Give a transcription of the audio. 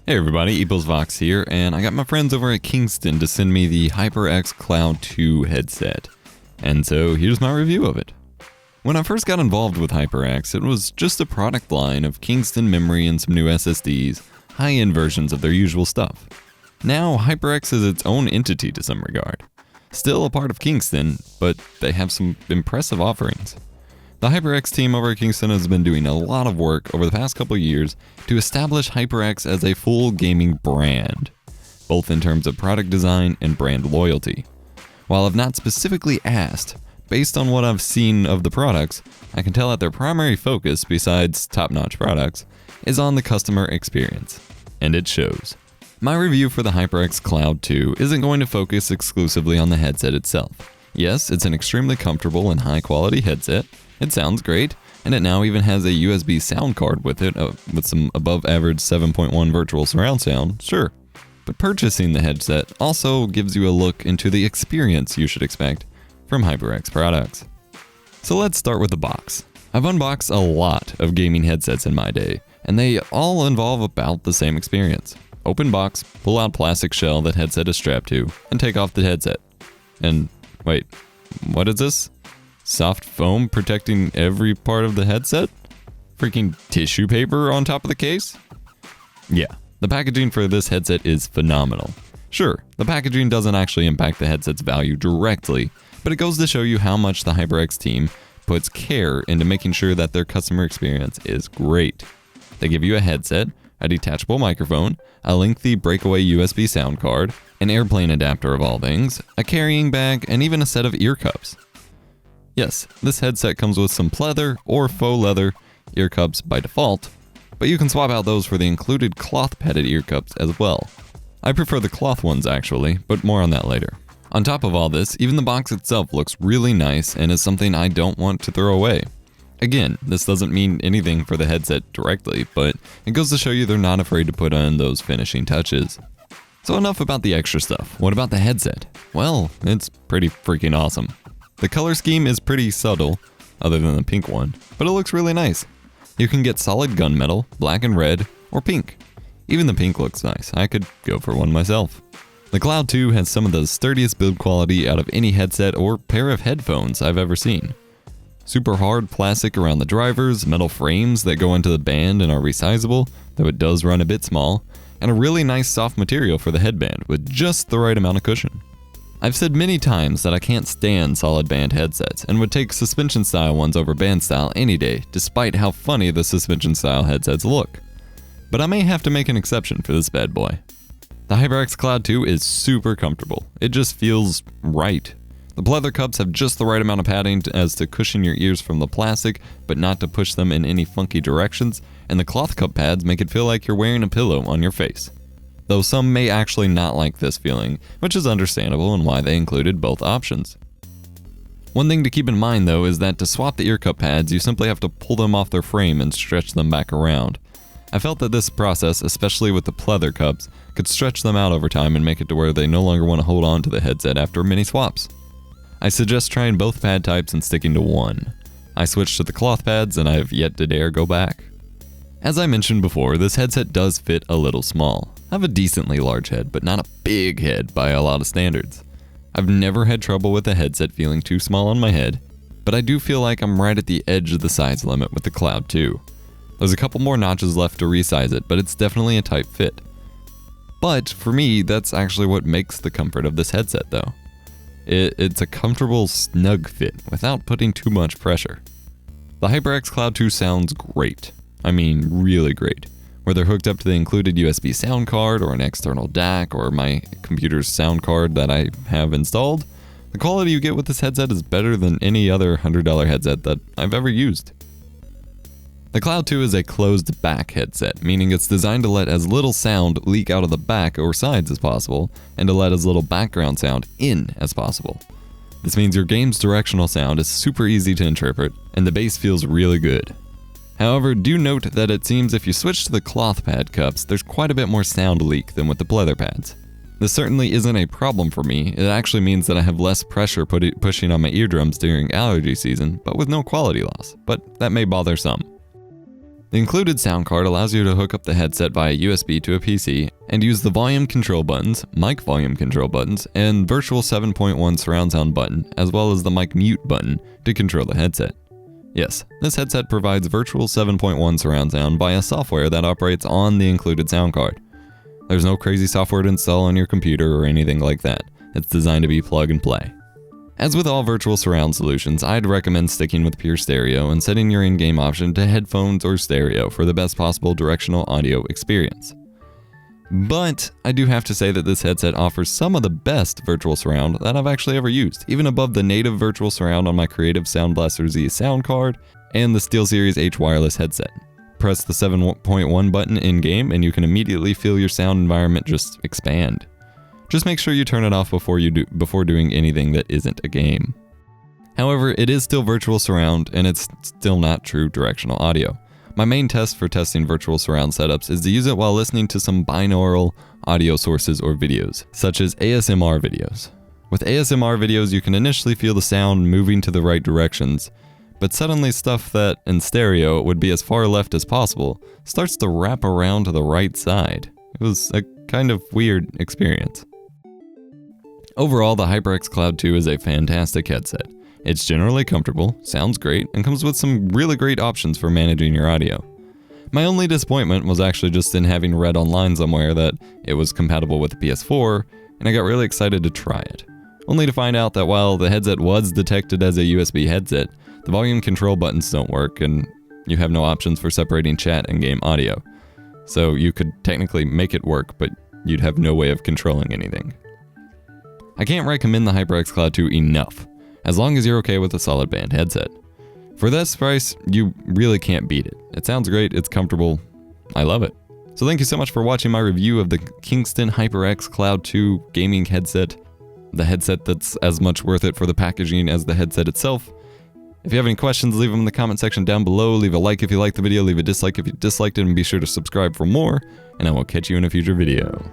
Hey everybody, Vox here, and I got my friends over at Kingston to send me the HyperX Cloud II headset. And so here's my review of it. When I first got involved with HyperX, it was just a product line of Kingston memory and some new SSDs, high-end versions of their usual stuff. Now, HyperX is its own entity to some regard. Still a part of Kingston, but they have some impressive offerings. The HyperX team over at Kingston has been doing a lot of work over the past couple of years to establish HyperX as a full gaming brand, both in terms of product design and brand loyalty. While I've not specifically asked, based on what I've seen of the products, I can tell that their primary focus, besides top-notch products, is on the customer experience, and it shows. My review for the HyperX Cloud II isn't going to focus exclusively on the headset itself. Yes, it's an extremely comfortable and high-quality headset. It sounds great, and it now even has a USB sound card with it, with some above-average 7.1 virtual surround sound, sure. But purchasing the headset also gives you a look into the experience you should expect from HyperX products. So let's start with the box. I've unboxed a lot of gaming headsets in my day, and they all involve about the same experience. Open box, pull out plastic shell that headset is strapped to, and take off the headset. And wait, what is this? Soft foam protecting every part of the headset? Freaking tissue paper on top of the case? Yeah, the packaging for this headset is phenomenal. Sure, the packaging doesn't actually impact the headset's value directly, but it goes to show you how much the HyperX team puts care into making sure that their customer experience is great. They give you a headset, a detachable microphone, a lengthy breakaway USB sound card, an airplane adapter of all things, a carrying bag, and even a set of ear cups. Yes, this headset comes with some pleather or faux leather ear cups by default, but you can swap out those for the included cloth padded ear cups as well. I prefer the cloth ones actually, but more on that later. On top of all this, even the box itself looks really nice and is something I don't want to throw away. Again, this doesn't mean anything for the headset directly, but it goes to show you they're not afraid to put on those finishing touches. So enough about the extra stuff. What about the headset? Well, it's pretty freaking awesome. The color scheme is pretty subtle, other than the pink one, but it looks really nice. You can get solid gunmetal, black and red, or pink. Even the pink looks nice. I could go for one myself. The Cloud II has some of the sturdiest build quality out of any headset or pair of headphones I've ever seen. Super hard plastic around the drivers, metal frames that go into the band and are resizable, though it does run a bit small, and a really nice soft material for the headband with just the right amount of cushion. I've said many times that I can't stand solid band headsets and would take suspension style ones over band style any day, despite how funny the suspension style headsets look. But I may have to make an exception for this bad boy. The HyperX Cloud II is super comfortable. It just feels right. The pleather cups have just the right amount of padding as to cushion your ears from the plastic, but not to push them in any funky directions, and the cloth cup pads make it feel like you're wearing a pillow on your face. Though some may actually not like this feeling, which is understandable and why they included both options. One thing to keep in mind though is that to swap the ear cup pads, you simply have to pull them off their frame and stretch them back around. I felt that this process, especially with the pleather cups, could stretch them out over time and make it to where they no longer want to hold on to the headset after many swaps. I suggest trying both pad types and sticking to one. I switched to the cloth pads and I have yet to dare go back. As I mentioned before, this headset does fit a little small. I have a decently large head, but not a big head by a lot of standards. I've never had trouble with a headset feeling too small on my head, but I do feel like I'm right at the edge of the size limit with the Cloud II. There's a couple more notches left to resize it, but it's definitely a tight fit. But for me, that's actually what makes the comfort of this headset though. It's a comfortable, snug fit without putting too much pressure. The HyperX Cloud II sounds great. I mean, really great. Whether hooked up to the included USB sound card or an external DAC or my computer's sound card that I have installed, the quality you get with this headset is better than any other $100 headset that I've ever used. The Cloud II is a closed back headset, meaning it's designed to let as little sound leak out of the back or sides as possible, and to let as little background sound in as possible. This means your game's directional sound is super easy to interpret, and the bass feels really good. However, do note that it seems if you switch to the cloth pad cups, there's quite a bit more sound leak than with the pleather pads. This certainly isn't a problem for me. It actually means that I have less pressure pushing on my eardrums during allergy season, but with no quality loss, but that may bother some. The included sound card allows you to hook up the headset via USB to a PC and use the volume control buttons, mic volume control buttons, and virtual 7.1 surround sound button, as well as the mic mute button to control the headset. Yes, this headset provides virtual 7.1 surround sound via software that operates on the included sound card. There's no crazy software to install on your computer or anything like that. It's designed to be plug and play. As with all virtual surround solutions, I'd recommend sticking with pure stereo and setting your in-game option to headphones or stereo for the best possible directional audio experience. But I do have to say that this headset offers some of the best virtual surround that I've actually ever used, even above the native virtual surround on my Creative Sound Blaster Z sound card and the SteelSeries H wireless headset. Press the 7.1 button in-game and you can immediately feel your sound environment just expand. Just make sure you turn it off before doing anything that isn't a game. However, it is still virtual surround and it's still not true directional audio. My main test for testing virtual surround setups is to use it while listening to some binaural audio sources or videos, such as ASMR videos. With ASMR videos, you can initially feel the sound moving to the right directions, but suddenly stuff that, in stereo, would be as far left as possible, starts to wrap around to the right side. It was a kind of weird experience. Overall, the HyperX Cloud II is a fantastic headset. It's generally comfortable, sounds great, and comes with some really great options for managing your audio. My only disappointment was actually just in having read online somewhere that it was compatible with the PS4, and I got really excited to try it. Only to find out that while the headset was detected as a USB headset, the volume control buttons don't work, and you have no options for separating chat and game audio. So you could technically make it work, but you'd have no way of controlling anything. I can't recommend the HyperX Cloud II enough, as long as you're okay with a solid band headset. For this price, you really can't beat it. It sounds great, it's comfortable, I love it. So thank you so much for watching my review of the Kingston HyperX Cloud II gaming headset, the headset that's as much worth it for the packaging as the headset itself. If you have any questions, leave them in the comment section down below. Leave a like if you liked the video, leave a dislike if you disliked it, and be sure to subscribe for more, and I will catch you in a future video.